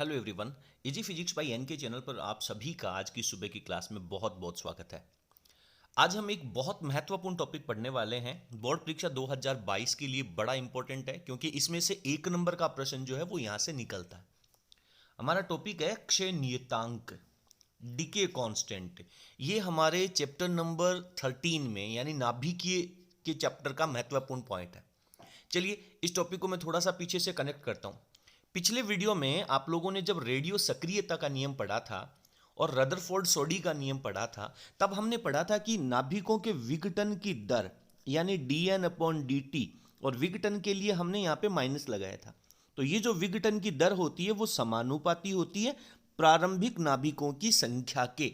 Hello everyone, easy physics by N K channel पर आप सभी का आज की सुबह की क्लास में बहुत बहुत स्वागत है। आज हम एक बहुत महत्वपूर्ण टॉपिक पढ़ने वाले हैं। बोर्ड परीक्षा 2022 के लिए बड़ा इंपॉर्टेंट है क्योंकि इसमें से एक नंबर का प्रश्न जो है वो यहाँ से निकलता है। हमारा टॉपिक है क्षय नियतांक, डीके कांस्टेंट। ये हमारे चैप्टर नंबर 13 में यानी नाभिकीय के चैप्टर का महत्वपूर्ण पॉइंट है। चलिए इस टॉपिक को मैं थोड़ा सा पीछे से कनेक्ट करता हूँ। पिछले वीडियो में आप लोगों ने जब रेडियो सक्रियता का नियम पढ़ा था और रदरफोर्ड सोडी का नियम पढ़ा था, तब हमने पढ़ा था कि नाभिकों के विघटन की दर यानी dN/dt, और विघटन के लिए हमने यहाँ पे माइनस लगाया था। तो ये जो विघटन की दर होती है वो समानुपाती होती है प्रारंभिक नाभिकों की संख्या के,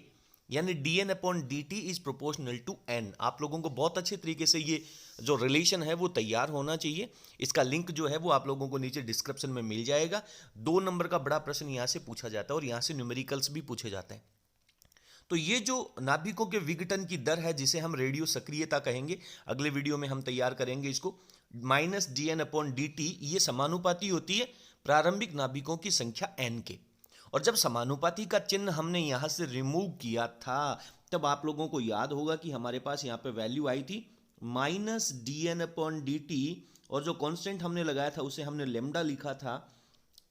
यानी dN/dt is proportional to n। आप लोगों को बहुत अच्छे तरीके से ये जो रिलेशन है वो तैयार होना चाहिए। इसका लिंक जो है वो आप लोगों को नीचे डिस्क्रिप्शन में मिल जाएगा। 2 नंबर का बड़ा प्रश्न यहाँ से पूछा जाता है और यहाँ से न्यूमेरिकल्स भी पूछे जाते हैं। तो ये जो नाभिकों के विघटन की दर है जिसे हम रेडियो सक्रियता कहेंगे, अगले वीडियो में हम तैयार करेंगे इसको। -dN/dt ये समानुपाती होती है प्रारंभिक नाभिकों की संख्या n के। और जब समानुपाती का चिन्ह हमने यहाँ से रिमूव किया था तब आप लोगों को याद होगा कि हमारे पास यहाँ पे वैल्यू आई थी -dN/dt, और जो कांस्टेंट हमने लगाया था उसे हमने लेमडा लिखा था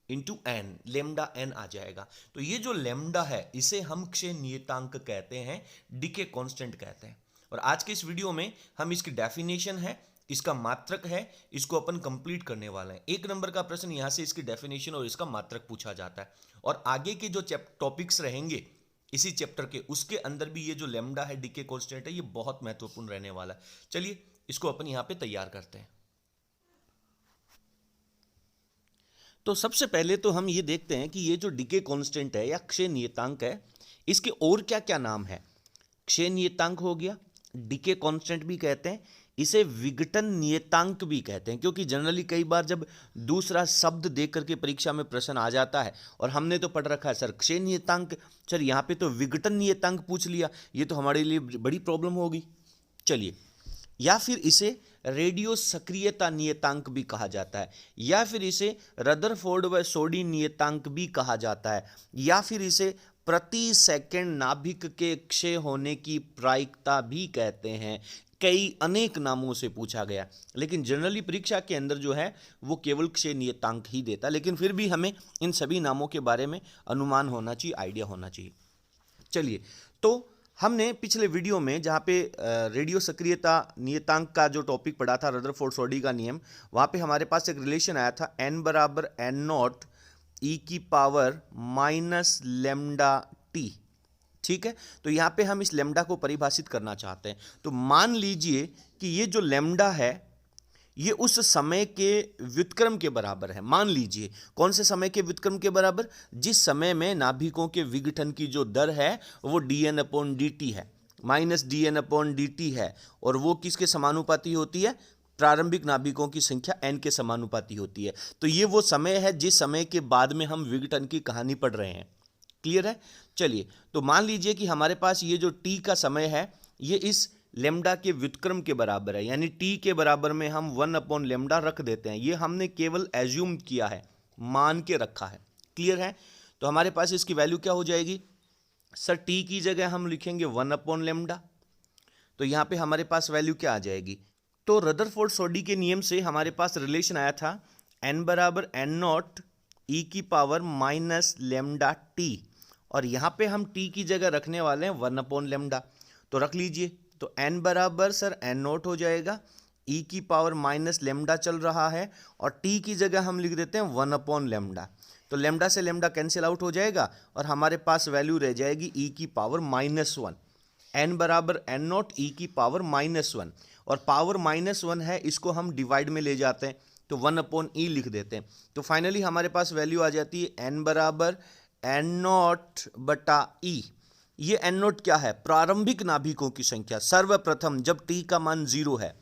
इंटू एन, लेमडा एन आ जाएगा। तो ये जो लेमडा है इसे हम क्षय नियतांक कहते हैं, डीके कांस्टेंट कहते हैं। और आज के इस वीडियो में हम इसकी डेफिनेशन है, इसका मात्रक है, इसको अपन कंप्लीट करने वाले हैं। 1 नंबर का प्रश्न यहाँ से इसकी डेफिनेशन और इसका मात्रक पूछा जाता है। और आगे के जो टॉपिक्स रहेंगे इसी चैप्टर के, उसके अंदर भी ये जो लेमडा है, डीके कांस्टेंट है, ये बहुत महत्वपूर्ण रहने वाला है। चलिए इसको अपन यहाँ पे तैयार करते हैं। तो सबसे पहले तो हम ये देखते हैं कि ये जो डीके कांस्टेंट है या क्षय नियतांक है, इसके और क्या क्या नाम है। क्षय नियतांक हो गया, डीके कांस्टेंट भी कहते हैं, इसे विघटन नियतांक भी कहते हैं। क्योंकि जनरली कई बार जब दूसरा शब्द देख करके परीक्षा में प्रश्न आ जाता है और हमने तो पढ़ रखा है सर क्षय नियतांक, सर यहाँ पे तो विघटन नियतांक पूछ लिया, ये तो हमारे लिए बड़ी प्रॉब्लम होगी। चलिए, या फिर इसे रेडियो सक्रियता नियतांक भी कहा जाता है, या फिर इसे रदरफोर्ड व सोडी नियतांक भी कहा जाता है, या फिर इसे प्रति सेकंड नाभिक के क्षय होने की प्रायिकता भी कहते हैं। कई अनेक नामों से पूछा गया, लेकिन जनरली परीक्षा के अंदर जो है वो केवल क्षय नियतांक ही देता, लेकिन फिर भी हमें इन सभी नामों के बारे में अनुमान होना चाहिए, आइडिया होना चाहिए। चलिए, तो हमने पिछले वीडियो में जहाँ पे रेडियो सक्रियता नियतांक का जो टॉपिक पढ़ा था, रदरफोर्ड सोडी का नियम, वहाँ पे हमारे पास एक रिलेशन आया था n/n0 e⁻ λt। ठीक है, तो यहाँ पे हम इस लेमडा को परिभाषित करना चाहते हैं। तो मान लीजिए कि ये जो लेमडा है ये उस समय के व्युत्क्रम के बराबर है। मान लीजिए कौन से समय के व्युत्क्रम के बराबर, जिस समय में नाभिकों के विघटन की जो दर है वो dN/dt है, -dN/dt है, और वो किसके समानुपाती होती है, प्रारंभिक नाभिकों की संख्या n के समानुपाती होती है। तो ये वो समय है जिस समय के बाद में हम विघटन की कहानी पढ़ रहे हैं। क्लियर है। चलिए, तो मान लीजिए कि हमारे पास ये जो t का समय है ये इस लेमडा के व्युत्क्रम के बराबर है, यानी t के बराबर में हम 1/λ रख देते हैं। ये हमने केवल एज्यूम किया है, मान के रखा है। क्लियर है। तो हमारे पास इसकी वैल्यू क्या हो जाएगी, सर t की जगह हम लिखेंगे 1/λ। तो यहाँ पे हमारे पास वैल्यू क्या आ जाएगी, तो रदरफोर्ड सोडी के नियम से हमारे पास रिलेशन आया था n/n0 e⁻ और यहाँ पे हम t की जगह रखने वाले हैं 1/λ। तो रख लीजिए, तो n बराबर सर n0 हो जाएगा, e⁻ चल रहा है, और t की जगह हम लिख देते हैं 1/λ। तो लेमडा से लेमडा कैंसिल आउट हो जाएगा और हमारे पास वैल्यू रह जाएगी e⁻⁻1। n बराबर n0 e⁻⁻1, और पावर -1 है, इसको हम डिवाइड में ले जाते हैं तो 1/e लिख देते हैं। तो फाइनली हमारे पास वैल्यू आ जाती है n बराबर n0/e। ये n0 क्या है, प्रारंभिक नाभिकों की संख्या, सर्वप्रथम जब t का मान 0 है।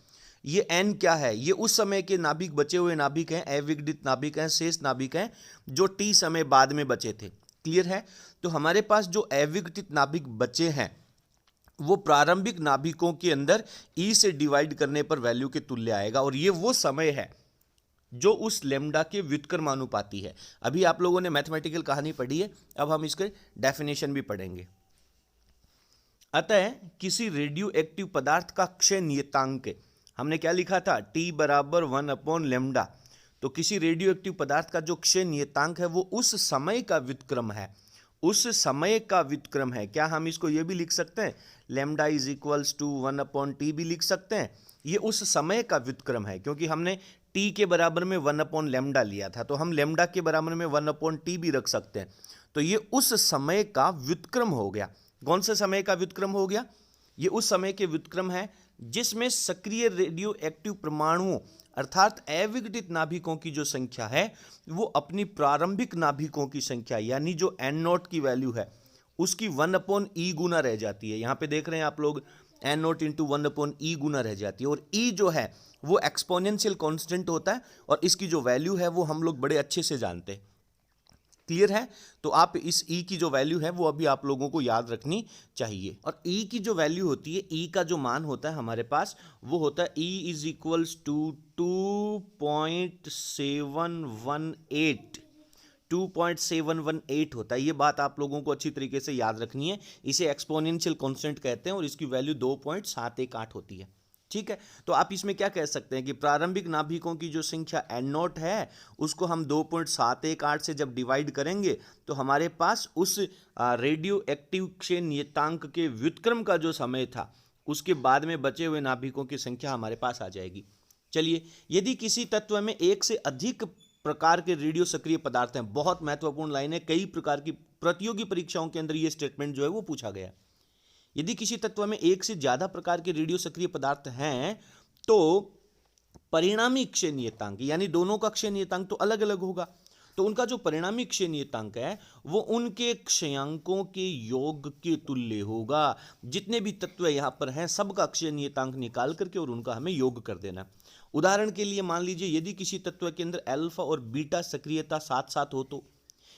ये n क्या है, ये उस समय के नाभिक, बचे हुए नाभिक हैं, अविघटित नाभिक हैं, शेष नाभिक हैं जो t समय बाद में बचे थे। क्लियर है। तो हमारे पास जो अविघटित नाभिक बचे हैं वो प्रारंभिक नाभिकों के अंदर e से डिवाइड करने पर वैल्यू के तुल्य आएगा, और ये वो समय है जो उस लेमडा के व्युत्क्रमानुपाती है। अभी आप लोगों ने मैथमेटिकल कहानी पढ़ी है, अब हम इसके डेफिनेशन भी पढ़ेंगे। अतः किसी रेडियो एक्टिव पदार्थ का क्षय नियतांक, हमने क्या लिखा था, T बराबर 1/λ। तो किसी रेडियो एक्टिव पदार्थ का जो क्षय नियतांक है वो उस समय का व्युत्क्रम है, उस समय का व्युत्क्रम है। क्या हम इसको ये भी लिख सकते हैं, lambda is equals to 1/T भी लिख सकते हैं। ये उस समय का व्युत्क्रम है, क्योंकि हमने T के बराबर में 1/λ लिया था, तो हम लैम्डा के बराबर में 1/T भी रख सकते हैं। तो ये उस समय का व्युत्क्रम हो गया। कौन से समय का व्युत्क्रम हो गया, ये उस समय के व्युत्क्रम है जिसमें सक्रिय रेडियो एक्टिव परमाणुओं अर्थात अविघटित नाभिकों की जो संख्या है वो अपनी प्रारंभिक नाभिकों की संख्या यानी जो n0 की वैल्यू है उसकी 1/e गुना रह जाती है। यहां पे देख रहे हैं आप लोग, n0 इंटू 1/e गुना रह जाती है, और e जो है वो एक्सपोनेंशियल कांस्टेंट होता है, और इसकी जो वैल्यू है वो हम लोग बड़े अच्छे से जानते हैं। क्लियर है? तो आप इस e की जो वैल्यू है वो अभी आप लोगों को याद रखनी चाहिए। और e की जो वैल्यू होती है, e का जो मान होता है हमारे पास वो होता है e इज इक्वल्स टू 2.718 होता है। ये बात आप लोगों को अच्छी तरीके से याद रखनी है। इसे एक्सपोनेंशियल कांस्टेंट कहते हैं और इसकी वैल्यू 2.718 होती है। ठीक है, तो आप इसमें क्या कह सकते हैं कि प्रारंभिक नाभिकों की जो संख्या n0 है उसको हम 2.718 से जब डिवाइड करेंगे तो हमारे पास उस रेडियो एक्टिव क्षय नियतांक के व्युत्क्रम का जो समय था उसके बाद में बचे हुए नाभिकों की संख्या हमारे पास आ जाएगी। चलिए, यदि किसी तत्व में एक से अधिक प्रकार के रेडियो सक्रिय पदार्थ हैं, बहुत महत्वपूर्ण लाइन है, कई प्रकार की प्रतियोगी परीक्षाओं के अंदर यह स्टेटमेंट जो है वो पूछा गया है। यदि किसी तत्व में एक से ज्यादा प्रकार के रेडियो सक्रिय पदार्थ हैं तो परिणामी क्षय नियतांक यानी दोनों का क्षय नियतांक तो अलग अलग होगा, तो उनका जो परिणामी क्षय नियतांक है वो उनके क्षयांकों के योग के तुल्य होगा। जितने भी तत्व यहां पर हैं सबका क्षय नियतांक निकाल करके और उनका हमें योग कर देना। उदाहरण के लिए मान लीजिए यदि किसी तत्व के अंदर अल्फा और बीटा सक्रियता साथ साथ हो, तो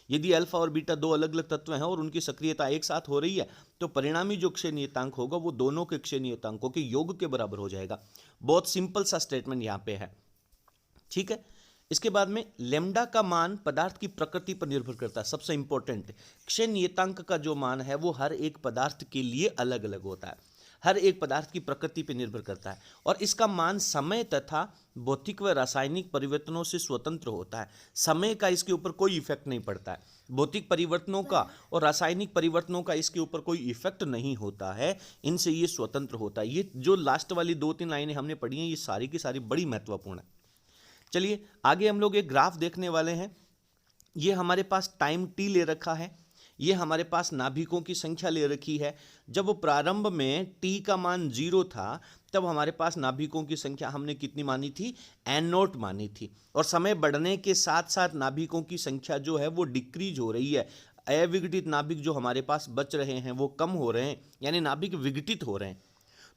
यदि अल्फा और बीटा दो अलग अलग तत्व हैं और उनकी सक्रियता एक साथ हो रही है तो परिणामी जो क्षय नियतांक होगा वो दोनों के क्षय नियतांकों के योग के बराबर हो जाएगा। बहुत सिंपल सा स्टेटमेंट यहां पे है। ठीक है, इसके बाद में लेम्डा का मान पदार्थ की प्रकृति पर निर्भर करता है। सबसे इंपॉर्टेंट, क्षय नियतांक का जो मान है वो हर एक पदार्थ के लिए अलग अलग होता है, हर एक पदार्थ की प्रकृति पर निर्भर करता है, और इसका मान समय तथा भौतिक व रासायनिक परिवर्तनों से स्वतंत्र होता है। समय का इसके ऊपर कोई इफेक्ट नहीं पड़ता है, भौतिक परिवर्तनों का और रासायनिक परिवर्तनों का इसके ऊपर कोई इफेक्ट नहीं होता है, इनसे ये स्वतंत्र होता है। ये जो लास्ट वाली 2-3 लाइनें हमने पढ़ी हैं ये सारी की सारी बड़ी महत्वपूर्ण है। चलिए आगे हम लोग एक ग्राफ देखने वाले हैं। ये हमारे पास टाइम टी ले रखा है, ये हमारे पास नाभिकों की संख्या ले रखी है। जब प्रारंभ में t का मान 0 था तब हमारे पास नाभिकों की संख्या हमने कितनी मानी थी, n0 मानी थी, और समय बढ़ने के साथ साथ नाभिकों की संख्या जो है वो डिक्रीज हो रही है। अविघटित नाभिक जो हमारे पास बच रहे हैं वो कम हो रहे हैं, यानी नाभिक विघटित हो रहे हैं।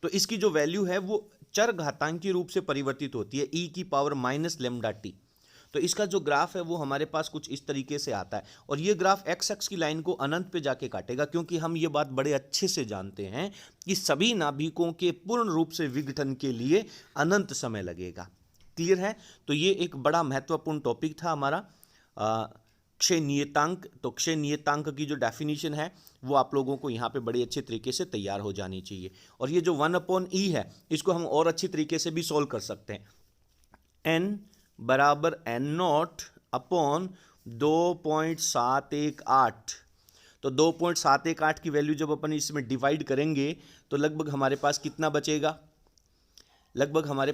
तो इसकी जो वैल्यू है वो चर घातांकी रूप से परिवर्तित होती है, e की पावर -λt। तो इसका जो ग्राफ है वो हमारे पास कुछ इस तरीके से आता है, और ये ग्राफ एक्स एक्स की लाइन को अनंत पे जाके काटेगा, क्योंकि हम ये बात बड़े अच्छे से जानते हैं कि सभी नाभिकों के पूर्ण रूप से विघटन के लिए अनंत समय लगेगा। क्लियर है? तो ये एक बड़ा महत्वपूर्ण टॉपिक था हमारा क्षय नियतांक। तो क्षय नियतांक की जो डेफिनेशन है वो आप लोगों को यहाँ पे बड़े अच्छे तरीके से तैयार हो जानी चाहिए। और ये जो 1/e है इसको हम और अच्छी तरीके से भी सॉल्व कर सकते हैं। n बराबर n0 अपॉन 2.718। तो 2.718 की वैल्यू जब अपन इसमें डिवाइड करेंगे तो लगभग हमारे पास कितना बचेगा, लगभग हमारे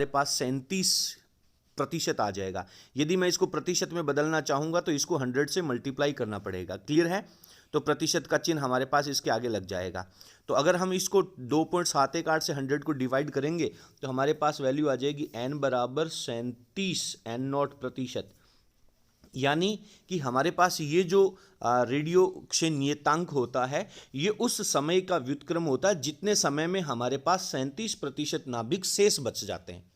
पास 37% आ जाएगा। यदि मैं इसको प्रतिशत में बदलना चाहूंगा तो इसको 100 से मल्टीप्लाई करना पड़ेगा। क्लियर है? तो प्रतिशत का चिन्ह हमारे पास इसके आगे लग जाएगा। तो अगर हम इसको 2.718 से 100 को डिवाइड करेंगे तो हमारे पास वैल्यू आ जाएगी n बराबर 37 n0%। यानी कि हमारे पास ये जो रेडियो क्षय नियतांक होता है ये उस समय का व्युत्क्रम होता है जितने समय में हमारे पास 37% नाभिक शेष बच जाते हैं।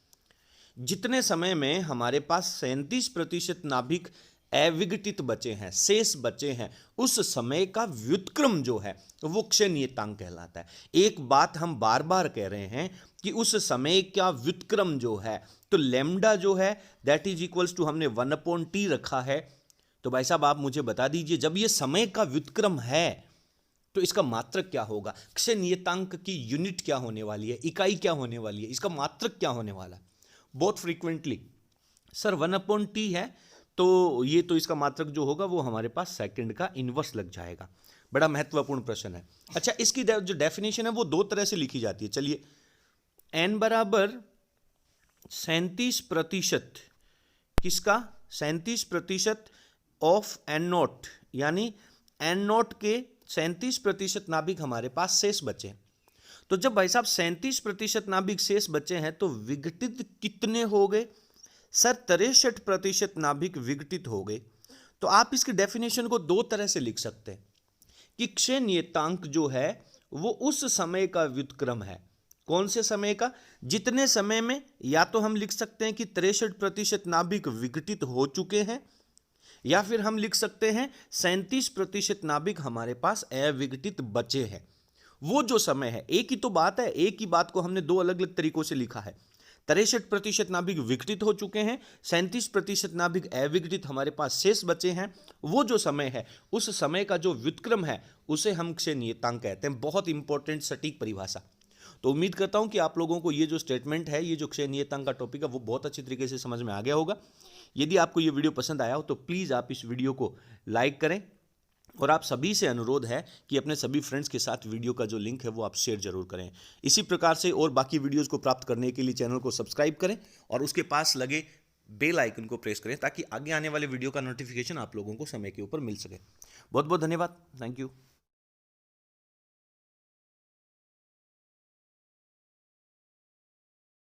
जितने समय में हमारे पास 37% नाभिक अविघटित बचे हैं, शेष बचे हैं, उस समय का व्युत्क्रम जो है वो क्षय नियतांक कहलाता है। एक बात हम बार बार कह रहे हैं कि उस समय का व्युत्क्रम जो है, तो तो लैम्डा जो है दैट इज इक्वल्स टू हमने 1/t रखा है। तो भाई साहब आप मुझे बता दीजिए, जब ये समय का व्युत्क्रम है तो इसका मात्रक क्या होगा, क्षय नियतांक की यूनिट क्या होने वाली है, इकाई क्या होने वाली है, इसका मात्रक क्या होने वाला है। बहुत फ्रीक्वेंटली सर 1/t है तो ये तो इसका मात्रक जो होगा वो हमारे पास सेकंड का इनवर्स लग जाएगा। बड़ा महत्वपूर्ण प्रश्न है। अच्छा, इसकी जो डेफिनेशन है वो दो तरह से लिखी जाती है। चलिए, n बराबर 37%, किसका 37% ऑफ n0, यानी n0 के 37% नाभिक हमारे पास शेष बचे। तो जब भाई साहब 37% नाभिक शेष बचे हैं तो विघटित कितने हो गए सर, 63% नाभिक विघटित हो गए। तो आप इसकी डेफिनेशन को दो तरह से लिख सकते हैं कि क्षय नियतांक जो है वो उस समय का व्युत्क्रम है। कौन से समय का, जितने समय में या तो हम लिख सकते हैं कि 63% नाभिक विघटित हो चुके हैं, या फिर हम लिख सकते हैं 37% नाभिक हमारे पास अविघटित बचे हैं। वो जो समय है, एक ही तो बात है, एक ही बात को हमने दो अलग अलग तरीकों से लिखा है। 63% नाभिक विघटित हो चुके हैं, 37% नाभिक अविघटित हमारे पास शेष बचे हैं। वो जो समय है, उस समय का जो व्युत्क्रम है उसे हम क्षय नियतांक कहते हैं। बहुत इंपॉर्टेंट सटीक परिभाषा। तो उम्मीद करता हूं कि आप लोगों को ये जो स्टेटमेंट है, ये जो क्षय नियतांक का टॉपिक है, वो बहुत अच्छी तरीके से समझ में आ गया होगा। यदि आपको ये वीडियो पसंद आया हो तो प्लीज़ आप इस वीडियो को लाइक करें, और आप सभी से अनुरोध है कि अपने सभी फ्रेंड्स के साथ वीडियो का जो लिंक है वो आप शेयर जरूर करें। इसी प्रकार से और बाकी वीडियोस को प्राप्त करने के लिए चैनल को सब्सक्राइब करें और उसके पास लगे बेल आइकन को प्रेस करें ताकि आगे आने वाले वीडियो का नोटिफिकेशन आप लोगों को समय के ऊपर मिल सके। बहुत बहुत धन्यवाद। Thank you.